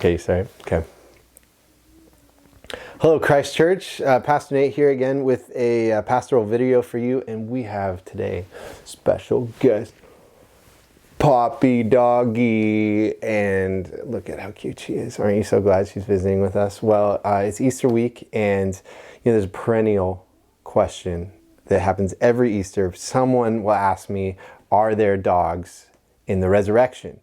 Okay, sorry. Okay. Hello, Christ Church. Pastor Nate here again with a pastoral video for you, and we have today special guest Poppy Doggy, and look at how cute she is. Aren't you so glad she's visiting with us? Well, it's Easter week, and there's a perennial question that happens every Easter. Someone will ask me, "Are there dogs in the resurrection?"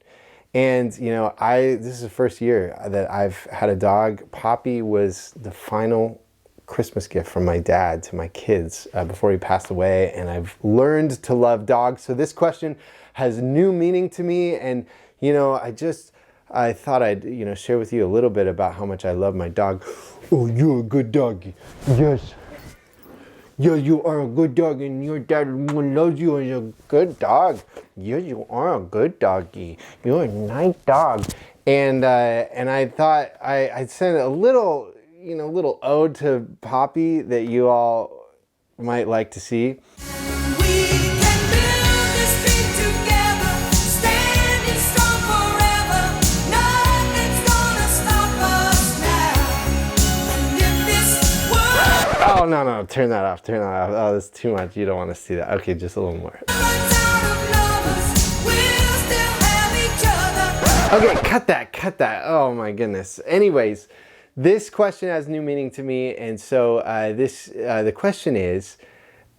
And this is the first year that I've had a dog. Poppy was the final Christmas gift from my dad to my kids before he passed away, and I've learned to love dogs. So this question has new meaning to me, and I thought I'd share with you a little bit about how much I love my dog. Oh, you're a good doggy. Yes. Yeah, you are a good dog, and your dad loves you as a good dog. Yeah, you are a good doggy. You're a nice dog. And I thought I'd send a little ode to Poppy that you all might like to see. Oh, no, turn that off. Oh, that's too much. You don't want to see that. Okay, just a little more. Okay, cut that. Oh my goodness. Anyways, this question has new meaning to me, and so the question is,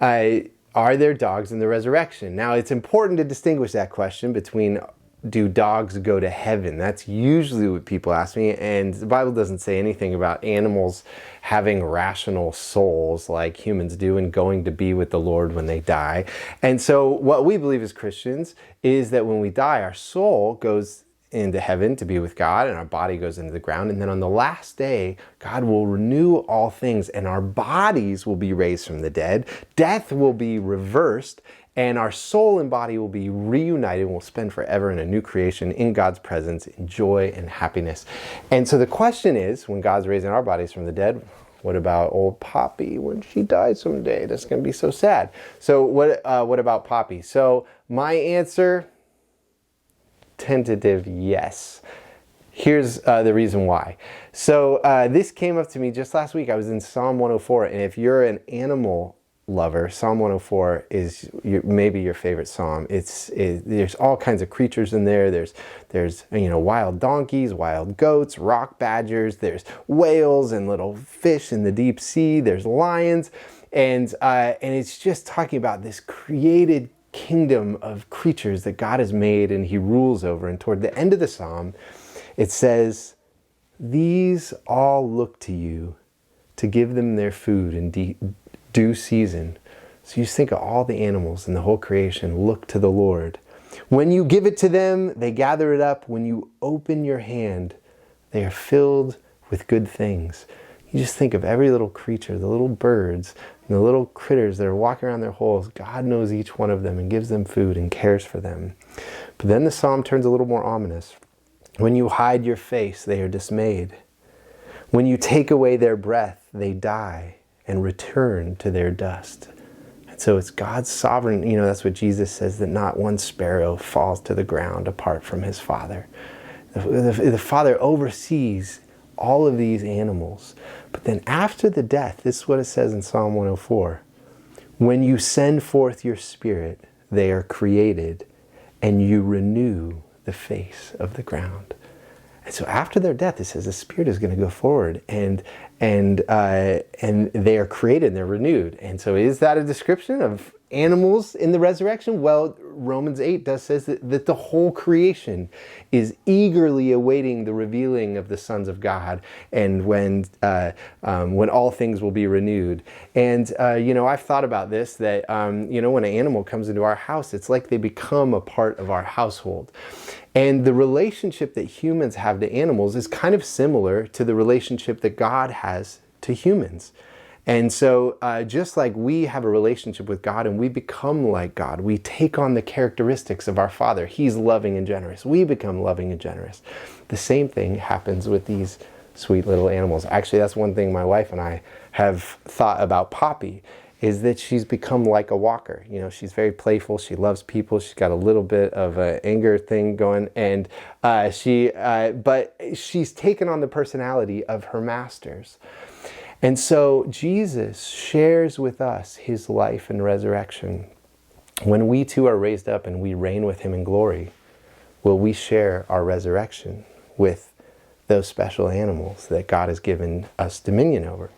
are there dogs in the resurrection? Now, it's important to distinguish that question between, do dogs go to heaven? That's usually what people ask me, and the Bible doesn't say anything about animals having rational souls like humans do and going to be with the Lord when they die. And so what we believe as Christians is that when we die, our soul goes into heaven to be with God, and our body goes into the ground, and then on the last day, God will renew all things, and our bodies will be raised from the dead, death will be reversed, and our soul and body will be reunited, and we'll spend forever in a new creation in God's presence, in joy and happiness. And so the question is, when God's raising our bodies from the dead, what about old Poppy when she dies someday? That's going to be so sad. So what about Poppy? So my answer, tentative yes. Here's the reason why. So this came up to me just last week. I was in Psalm 104, and if you're an animal lover, Psalm 104 is maybe your favorite psalm. There's all kinds of creatures in there. There's wild donkeys, wild goats, rock badgers. There's whales and little fish in the deep sea. There's lions, and it's just talking about this created kingdom of creatures that God has made and He rules over. And toward the end of the psalm, it says, "These all look to you to give them their food in due season." So you just think of all the animals and the whole creation look to the Lord. When you give it to them, they gather it up. When you open your hand, they are filled with good things. You just think of every little creature, the little birds, and the little critters that are walking around their holes. God knows each one of them and gives them food and cares for them. But then the psalm turns a little more ominous. When you hide your face, they are dismayed. When you take away their breath, they die and return to their dust. And so it's God's sovereign, that's what Jesus says, that not one sparrow falls to the ground apart from His Father. The Father oversees all of these animals. But then after the death, this is what it says in Psalm 104. When you send forth your Spirit, they are created, and you renew the face of the ground. And so after their death, it says the Spirit is going to go forward, and they are created and they're renewed. And so is that a description of animals in the resurrection? Well, Romans 8 says that the whole creation is eagerly awaiting the revealing of the sons of God, and when all things will be renewed. And I've thought about this, that when an animal comes into our house, it's like they become a part of our household. And the relationship that humans have to animals is kind of similar to the relationship that God has to humans. And so just like we have a relationship with God and we become like God, we take on the characteristics of our Father. He's loving and generous. We become loving and generous. The same thing happens with these sweet little animals. Actually, that's one thing my wife and I have thought about Poppy. is that she's become like a walker. You know, she's very playful. She loves people. She's got a little bit of an anger thing going, and but she's taken on the personality of her masters. And so Jesus shares with us his life and resurrection. When we too are raised up and we reign with him in glory, will we share our resurrection with those special animals that God has given us dominion over?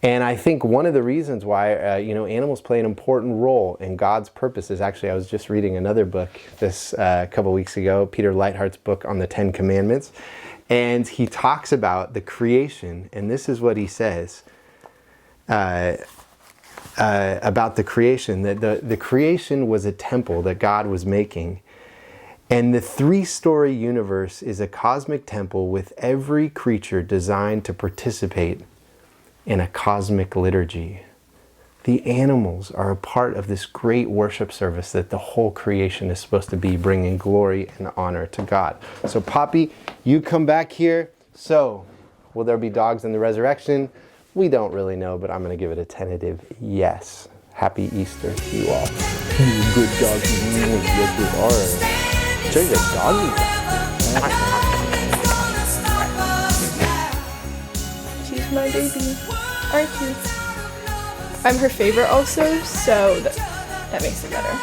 And I think one of the reasons why, animals play an important role in God's purposes. Actually, I was just reading another book this couple weeks ago, Peter Leithart's book on the 10 Commandments. And he talks about the creation, and this is what he says about the creation, that the creation was a temple that God was making. And the 3-story universe is a cosmic temple with every creature designed to participate in a cosmic liturgy. The animals are a part of this great worship service that the whole creation is supposed to be, bringing glory and honor to God. So Poppy, you come back here. So, will there be dogs in the resurrection? We don't really know, but I'm going to give it a tentative yes. Happy Easter to you all. Good dogs. Yes, we are. Show you the doggy. She's my baby. Aren't you? I'm her favorite also, so that makes it better.